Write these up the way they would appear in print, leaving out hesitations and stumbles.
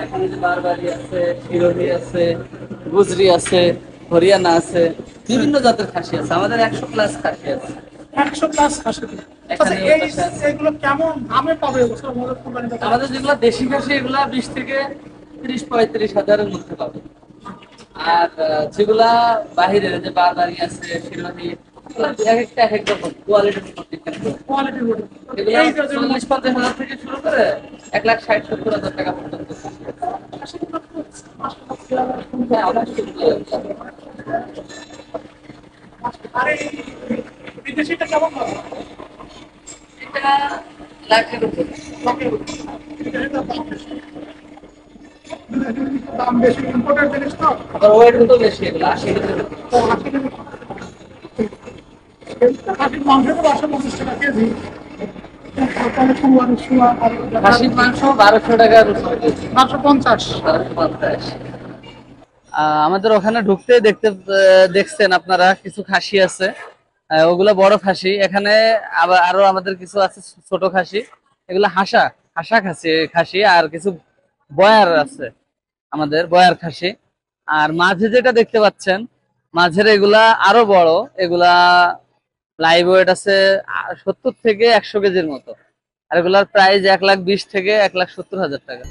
এখানে যে বারবারি আছে, শিরোহী আছে, গুজরি আছে, হরিয়ানা আছে, বিভিন্ন জাতের খাসি আছে। আমাদের 100+ খাসি আছে। 100+ খাসি। আচ্ছা, এখানে এইগুলো কেমন দামে পাবে এবছর আমাদের কোম্পানিতে? আমাদের যেগুলো দেশি খাসি এগুলা 20 থেকে 30-35 হাজারের মধ্যে পাবে। আর যেগুলা বাহিরের যে বারবারি আছে, শিরোহী, এগুলা এক একটা এক এক রকম কোয়ালিটির উপর ডিপেন্ড করে। কোয়ালিটির উপর। এগুলা এই যে 40-50 হাজার থেকে শুরু করে 1,60,70,000 টাকা পর্যন্ত খাসিগুলো তো মাশাআল্লাহ হ্যাঁ, অনেক সুন্দর। আর এই বিদেশিটা কেমন পাবে? এটা লাখের উপরে। বিদেশিটার দাম বেশি। বিদেশির দাম বেশি, ইম্পোর্টেড জিনিস তো। আবার ওয়েট তো বেশি, এগুলো 80 কেজি। তো 80 খাসির মাংস তো 150 টাকা কেজি। তাহলে কুরবানির সময় খাসির মাংস 1200 টাকার উপরে কেজি। 1250। 1250। আমাদের ওখানে ঢুকতে দেখছেন আপনারা কিছু খাসি আছে। ওগুলা বড় খাসি। এখানে আবার আরো আমাদের কিছু আছে ছোট খাসি। এগুলা হাসা হাসা খাসি খাসি আর কিছু বয়ার আছে, আমাদের বয়ার খাসি। আর মাঝে যেটা দেখতে পাচ্ছেন, মাঝের এগুলা আরো বড়। এগুলা লাইভ ওয়েট আছে 70 থেকে 100 কেজির মতো। আর এগুলার প্রাইস 1,20,000 থেকে 1,70,000 টাকা।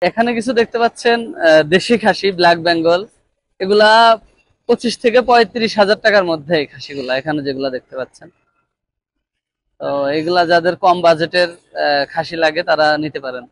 এখানে কিছু দেখতে পাচ্ছেন দেশি খাসি ব্ল্যাক বেঙ্গল। এগুলা 25 থেকে 35 হাজার টাকার মধ্যে এই খাসিগুলা এখানে যেগুলা দেখতে পাচ্ছেন। তো এগুলা যাদের কম বাজেটের খাসি লাগে তারা নিতে পারেন।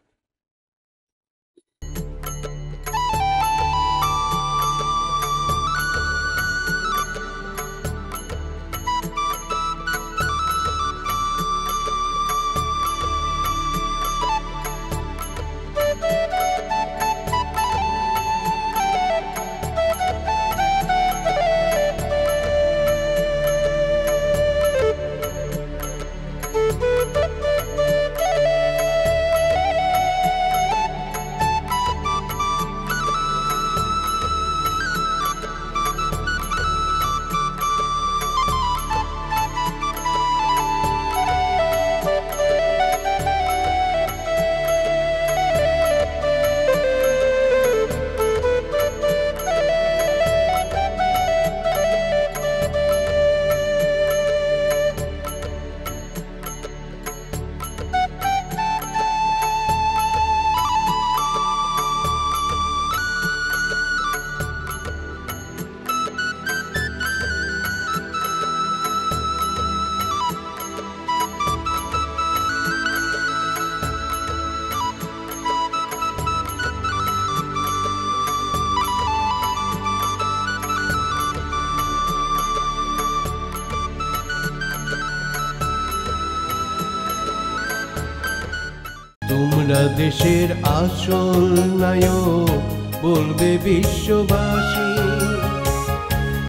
তোমরা দেশের আসল নায়ক, বলবে বিশ্ববাসী।